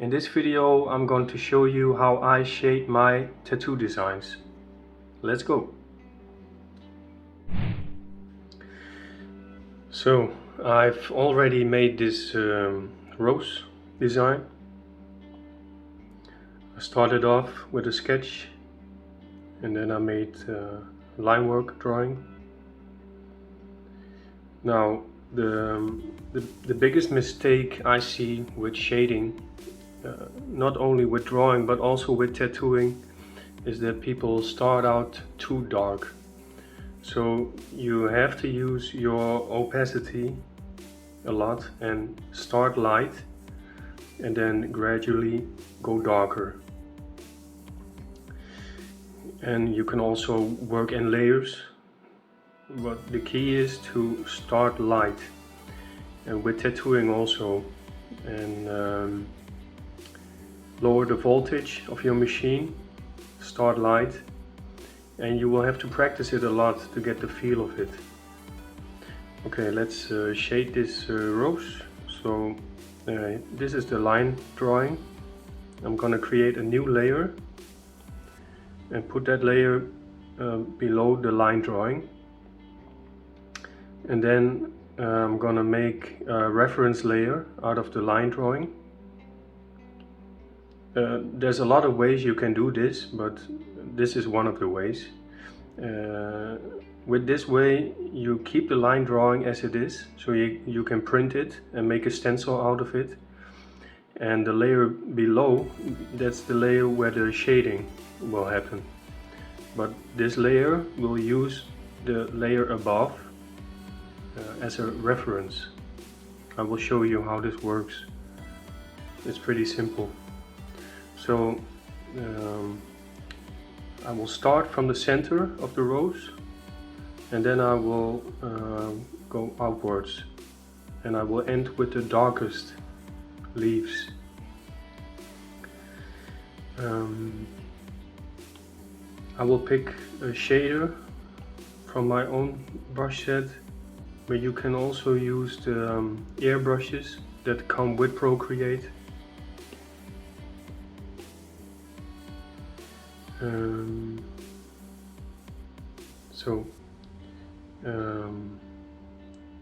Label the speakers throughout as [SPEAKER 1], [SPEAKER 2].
[SPEAKER 1] In this video I'm going to show you how I shade my tattoo designs. Let's go! So I've already made this rose design. I started off with a sketch and then I made line work drawing. Now the biggest mistake I see with shading, not only with drawing but also with tattooing, is that people start out too dark. So you have to use your opacity a lot and start light and then gradually go darker. And you can also work in layers, but the key is to start light, and with tattooing also, and lower the voltage of your machine, start light, and you will have to practice it a lot to get the feel of it. Okay, let's shade this rose. So this is the line drawing. I'm gonna create a new layer and put that layer below the line drawing, and then I'm gonna make a reference layer out of the line drawing. There's a lot of ways you can do this, but this is one of the ways. With this way you keep the line drawing as it is, so you can print it and make a stencil out of it. And the layer below, that's the layer where the shading will happen. But this layer will use the layer above as a reference. I will show you how this works. It's pretty simple. So I will start from the center of the rose, and then I will go outwards, and I will end with the darkest leaves. I will pick a shader from my own brush set, but you can also use the air brushes that come with Procreate.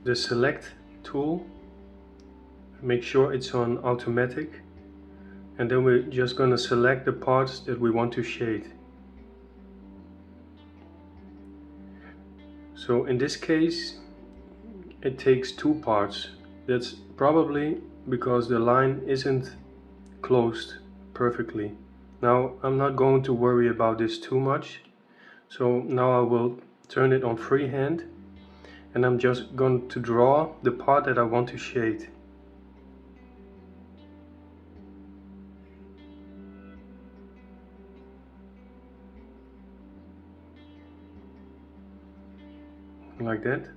[SPEAKER 1] The select tool, make sure it's on automatic, and then we're just going to select the parts that we want to shade. So in this case it takes two parts. That's probably because the line isn't closed perfectly. Now I'm not going to worry about this too much, so now I will turn it on freehand, and I'm just going to draw the part that I want to shade. Like that.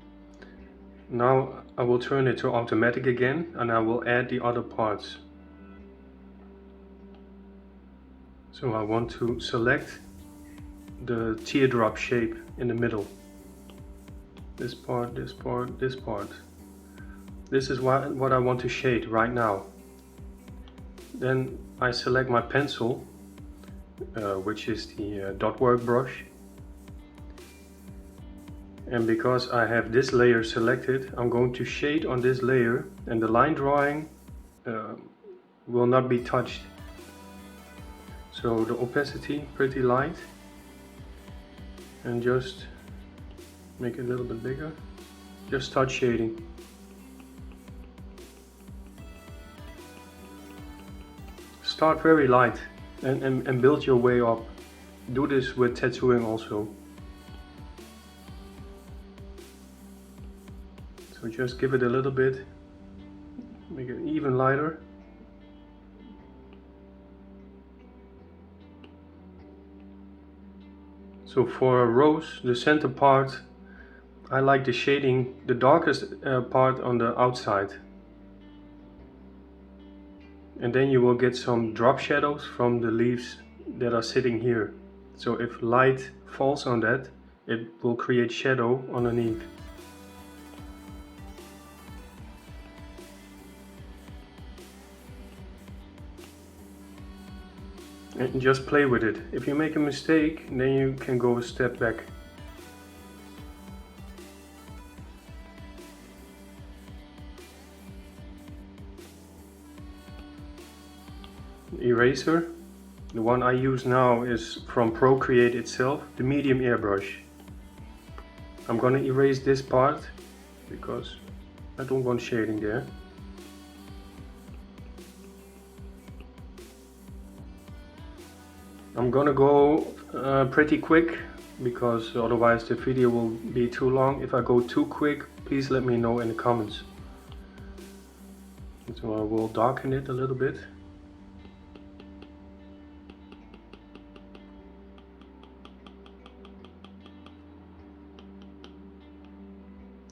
[SPEAKER 1] Now I will turn it to automatic again, and I will add the other parts. So I want to select the teardrop shape in the middle. This part, this part, this part. This is what I want to shade right now. Then I select my pencil, which is the dot work brush. And because I have this layer selected, I'm going to shade on this layer, and the line drawing will not be touched. So the opacity pretty light, and just make it a little bit bigger. Just start shading. Start very light and build your way up. Do this with tattooing also. So just give it a little bit, make it even lighter. So for a rose, the center part, I like the shading, the darkest part on the outside. And then you will get some drop shadows from the leaves that are sitting here. So if light falls on that, it will create shadow underneath. and just play with it. If you make a mistake, then you can go a step back. Eraser. The one I use now is from Procreate itself, the medium airbrush. I'm gonna erase this part because I don't want shading there. I'm gonna go pretty quick because otherwise the video will be too long. If I go too quick, please let me know in the comments. So I will darken it a little bit.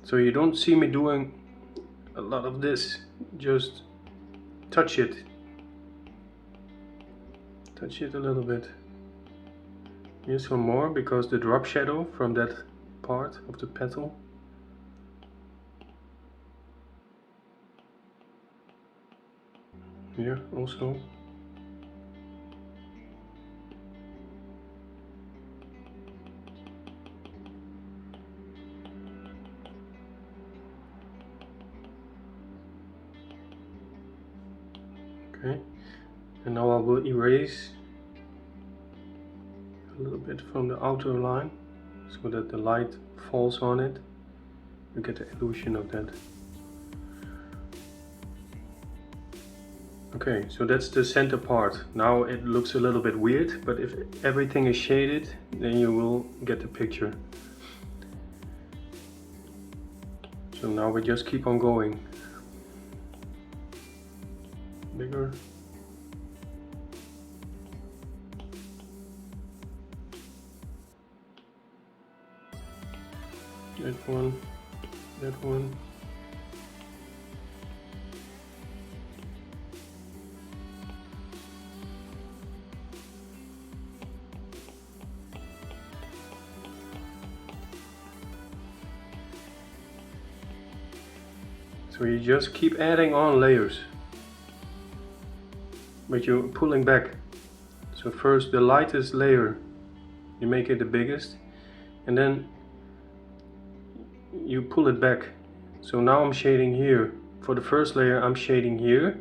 [SPEAKER 1] So you don't see me doing a lot of this, just touch it. Touch it a little bit. Here's some more because the drop shadow from that part of the petal. Here also. Okay, and now I will erase a little bit from the outer line so that the light falls on it. You get the illusion of that. Okay, so that's the center part. Now it looks a little bit weird, but if everything is shaded, then you will get the picture. So now we just keep on going. Bigger. That one, that one. So you just keep adding on layers, but you're pulling back. So first the lightest layer, you make it the biggest, and then you pull it back. So now I'm shading here. For the first layer I'm shading here.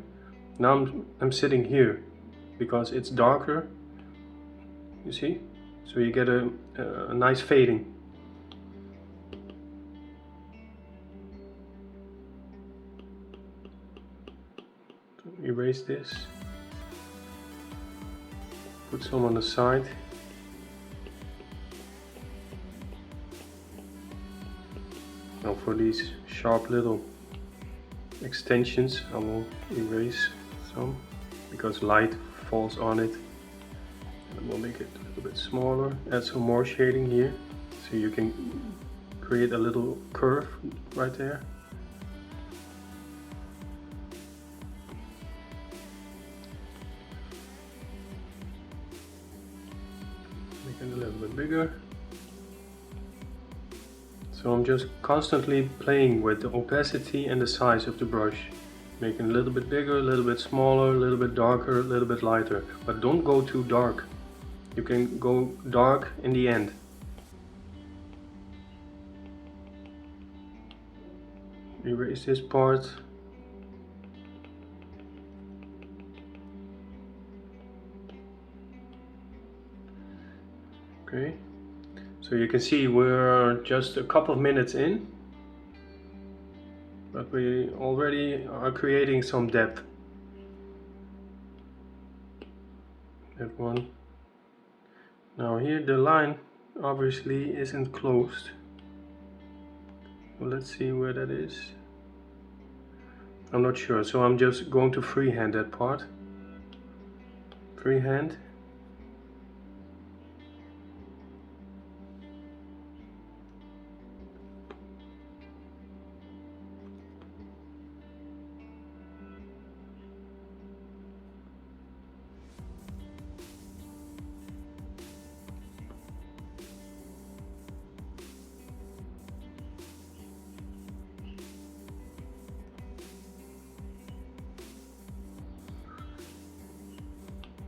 [SPEAKER 1] Now I'm sitting here because it's darker, you see? So you get a nice fading. Erase this, put some on the side. Now for these sharp little extensions I will erase some because light falls on it, and we'll make it a little bit smaller. Add some more shading here so you can create a little curve right there. Make it a little bit bigger. So I'm just constantly playing with the opacity and the size of the brush. Making a little bit bigger, a little bit smaller, a little bit darker, a little bit lighter. But don't go too dark. You can go dark in the end. Erase this part. Okay. So you can see we're just a couple of minutes in, but we already are creating some depth. That one. Now here the line obviously isn't closed. So let's see where that is. I'm not sure, so I'm just going to freehand that part. Freehand.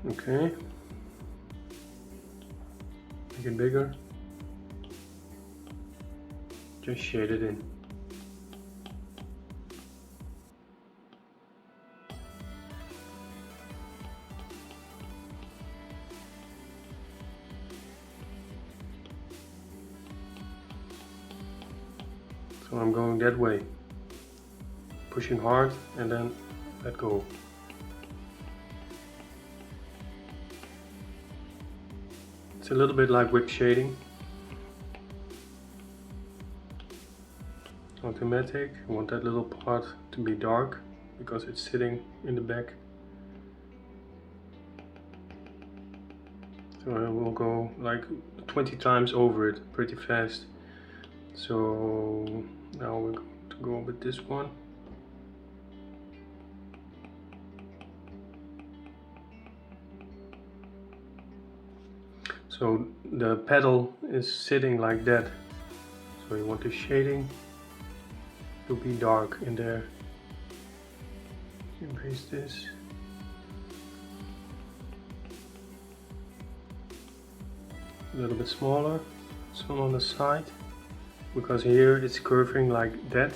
[SPEAKER 1] Okay, Make it bigger. Just shade it in. So I'm going that way, pushing hard and then let go. It's a little bit like wick shading. Automatic, I want that little part to be dark because it's sitting in the back. So I will go like 20 times over it pretty fast. So now we're going to go with this one. So the petal is sitting like that. So you want the shading to be dark in there. Erase this. A little bit smaller, some on the side, because here it's curving like that.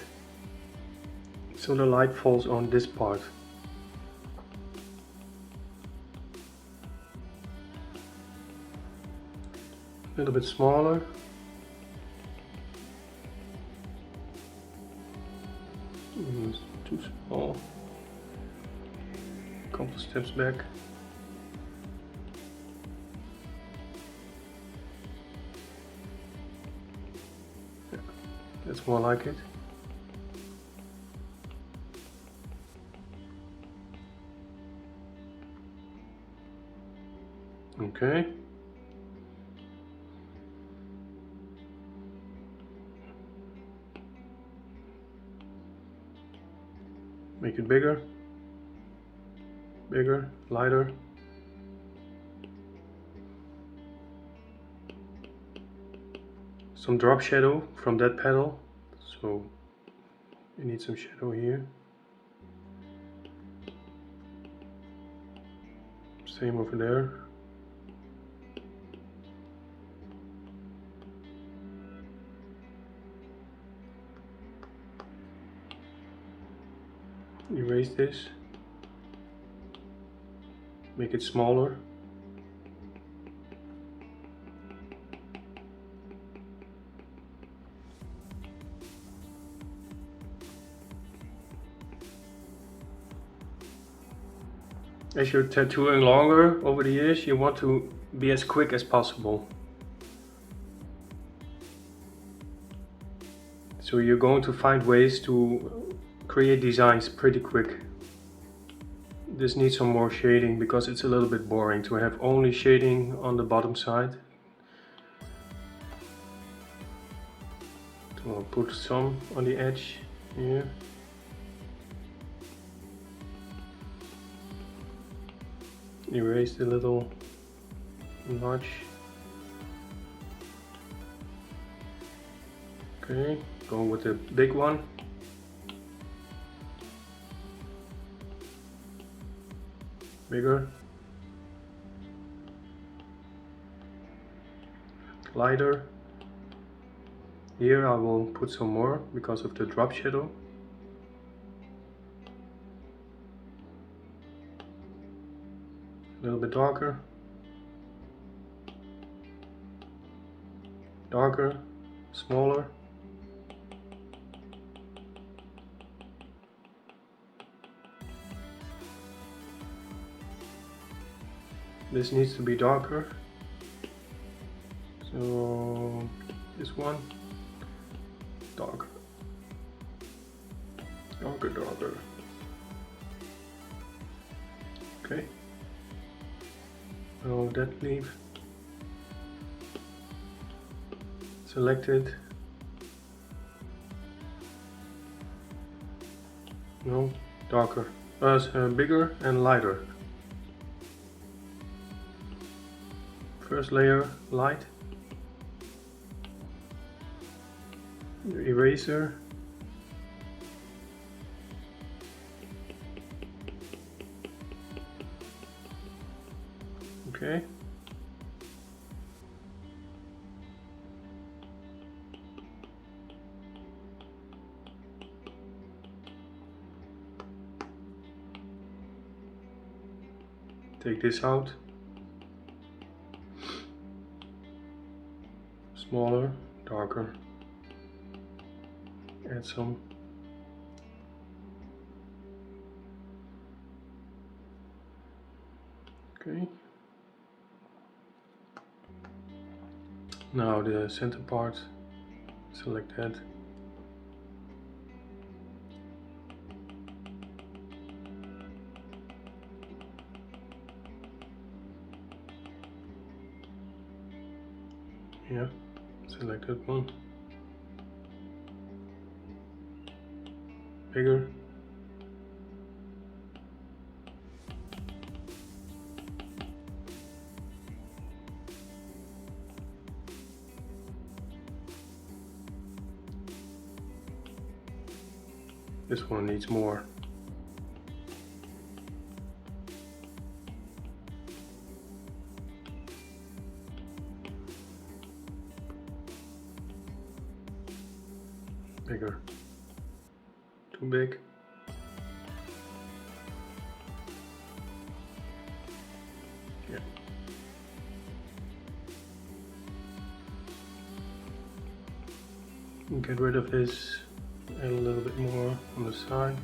[SPEAKER 1] So the light falls on this part. A little bit smaller. It's too small. Couple steps back. Yeah, that's more like it. Okay. Make it bigger, bigger, lighter. Some drop shadow from that petal, so you need some shadow here. Same over there. Erase this, make it smaller. As you're tattooing longer over the years, you want to be as quick as possible. So you're going to find ways to create designs pretty quick. This needs some more shading because it's a little bit boring to have only shading on the bottom side. So I'll put some on the edge here. Erase the little notch. Okay, go with the big one. Bigger. Lighter. Here I will put some more because of the drop shadow. A little bit darker. Darker, smaller. This needs to be darker. So this one, darker. Darker, darker. Okay. Oh, that leaf. Selected. No, darker. Bigger and lighter. First layer light. Eraser. Okay. take this out. Smaller, darker. Add some. Okay. Now the center part, select that. Yeah, select that one. Bigger. This one needs more. Bigger. Too big. Yeah. Get rid of this. Add a little bit more on the side.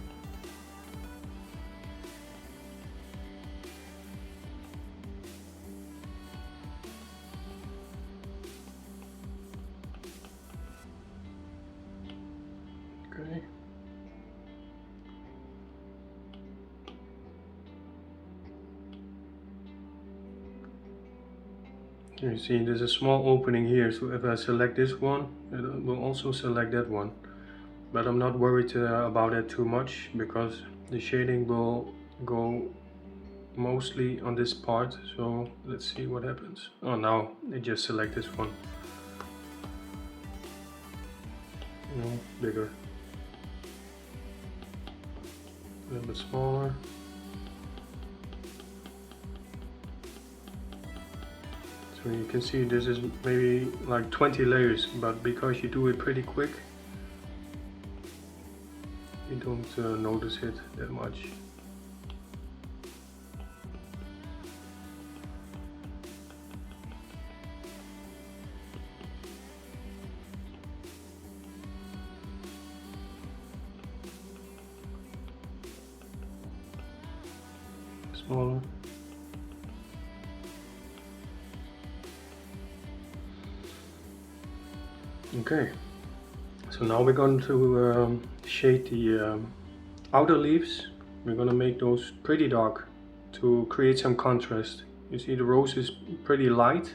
[SPEAKER 1] Okay. You see there's a small opening here, so if I select this one, it will also select that one. But I'm not worried about it too much, because the shading will go mostly on this part. So let's see what happens. Oh, now it just select this one. No, bigger. A little bit smaller. So you can see this is maybe like 20 layers, but because you do it pretty quick, you don't notice it that much. Smaller. Okay, so now we're going to shade the outer leaves. We're going to make those pretty dark to create some contrast. You see the rose is pretty light,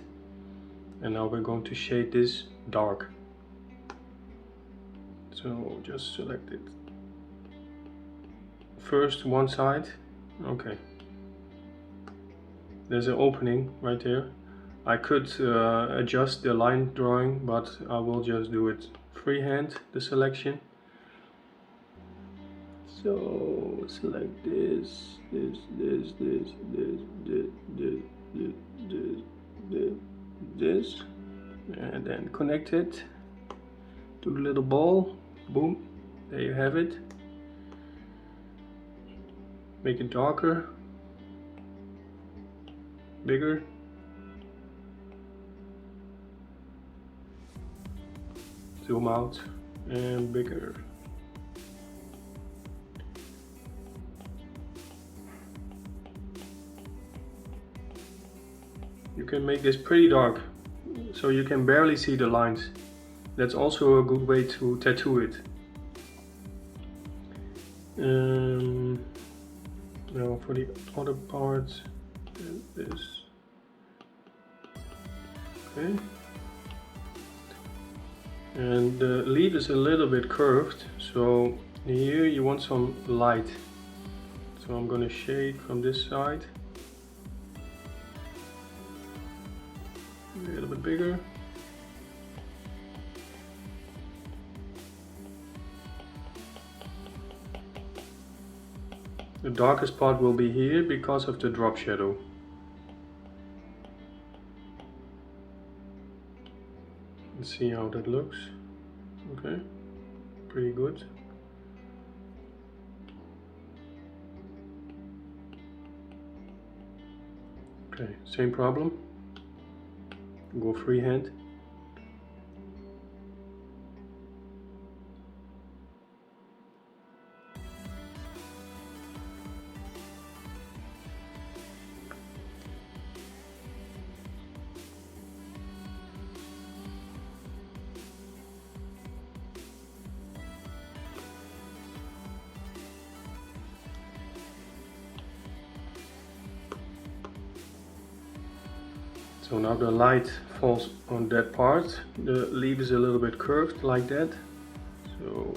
[SPEAKER 1] and now we're going to shade this dark. So just select it. First one side. Okay. There's an opening right there. I could adjust the line drawing, but I will just do it freehand, the selection. So select this, and then connect it to the little ball. Boom, there you have it. Make it darker, bigger. Zoom out and bigger. You can make this pretty dark, so you can barely see the lines. That's also a good way to tattoo it. Now for the other part, this. Okay. And the leaf is a little bit curved, so here you want some light. So I'm gonna shade from this side. A little bit bigger. The darkest part will be here because of the drop shadow. Let's see how that looks. Okay, pretty good. Okay, same problem. Go freehand. So now the light falls on that part. The leaf is a little bit curved like that. So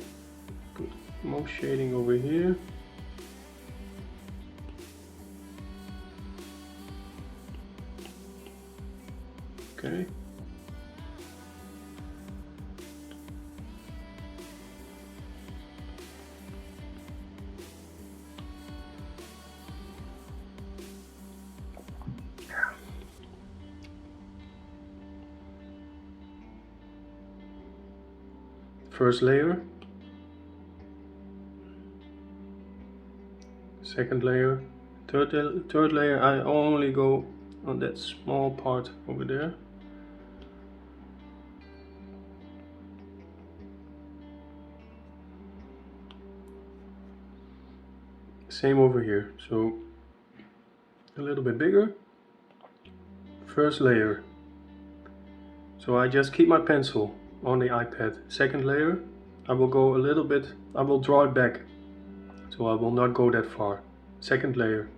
[SPEAKER 1] put more shading over here. Okay. First layer, second layer, third layer. I only go on that small part over there. Same over here, so a little bit bigger. First layer. So I just keep my pencil on the iPad. Second layer, I will go a little bit, I will draw it back. So I will not go that far. Second layer,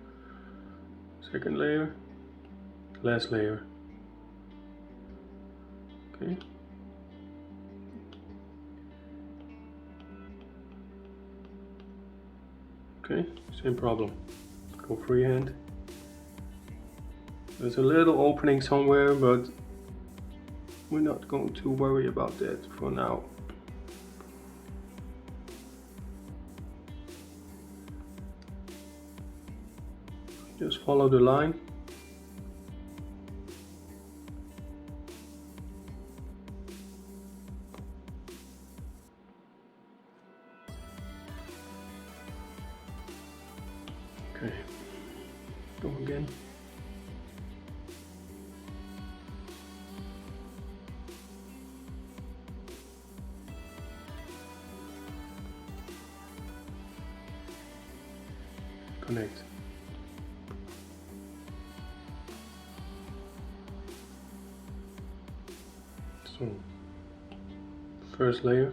[SPEAKER 1] last layer. Okay. Okay, same problem. Go freehand. There's a little opening somewhere, but we're not going to worry about that for now. Just follow the line. Okay, go again. Connect. So, first layer,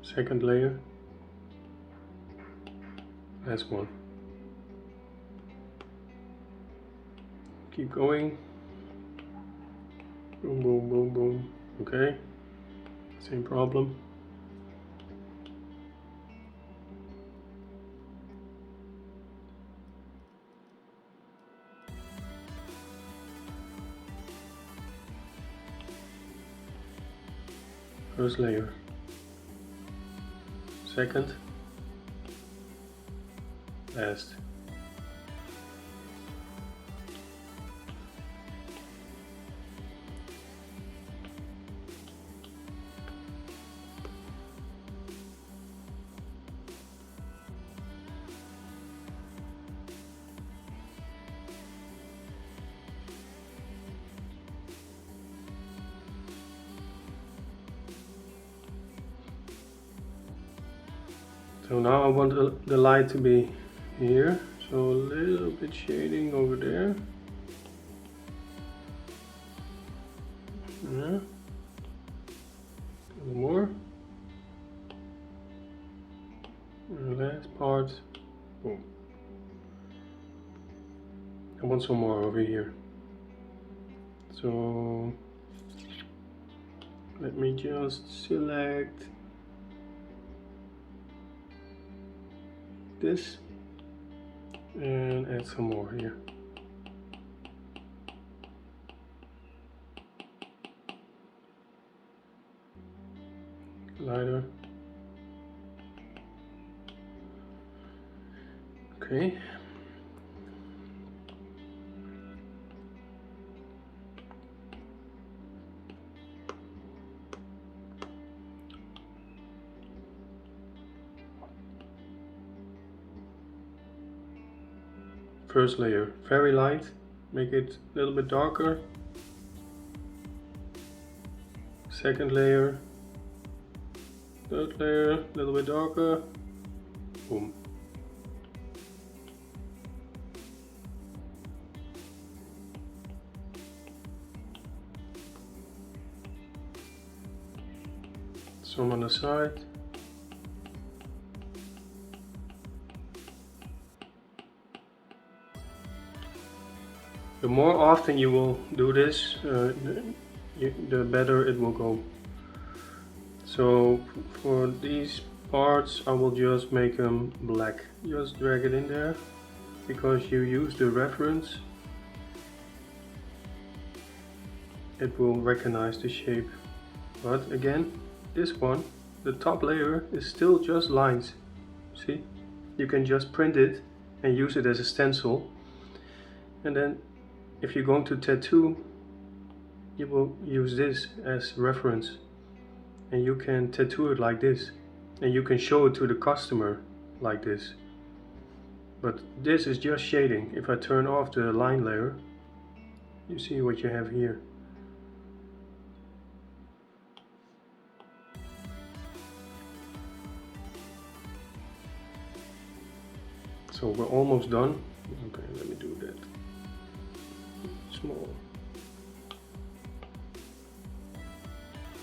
[SPEAKER 1] second layer, last one. Keep going. Boom, boom, boom, boom. Okay, same problem. First layer, second, last. So now I want the light to be here, so a little bit shading over there. Yeah. A little more. And the last part. Boom. I want some more over here. So let me just select this and add some more here. Lighter. Okay. First layer, very light, make it a little bit darker. Second layer, third layer, a little bit darker. Boom. Some on the side. The more often you will do this, the better it will go. So for these parts I will just make them black. Just drag it in there, because you use the reference, it will recognize the shape. But again, this one, the top layer is still just lines. See? You can just print it and use it as a stencil. And then if you're going to tattoo, you will use this as reference. And you can tattoo it like this. And you can show it to the customer like this. But this is just shading. If I turn off the line layer, you see what you have here. So we're almost done. Okay, let me do that. Small.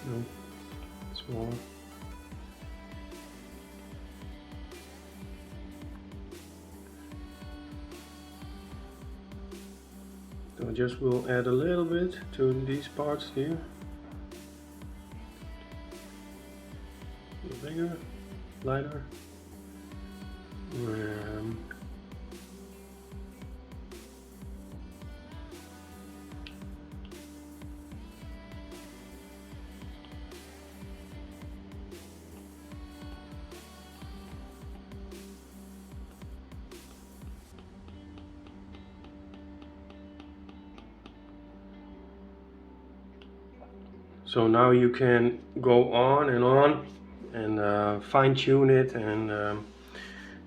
[SPEAKER 1] No, small. So just will add a little bit to these parts here. A little bigger, lighter. So now you can go on and fine-tune it and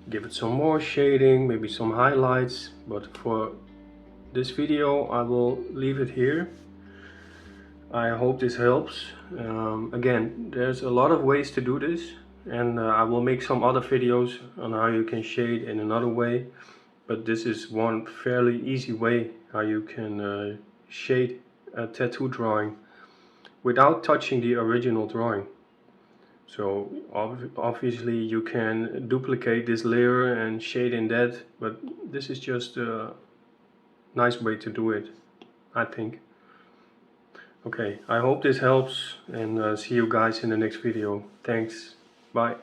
[SPEAKER 1] give it some more shading, maybe some highlights. But for this video I will leave it here. I hope this helps. Again, there's a lot of ways to do this, and I will make some other videos on how you can shade in another way. But this is one fairly easy way how you can shade a tattoo drawing without touching the original drawing. So obviously you can duplicate this layer and shade in that, but this is just a nice way to do it, I think. Okay, I hope this helps, and see you guys in the next video. Thanks, bye.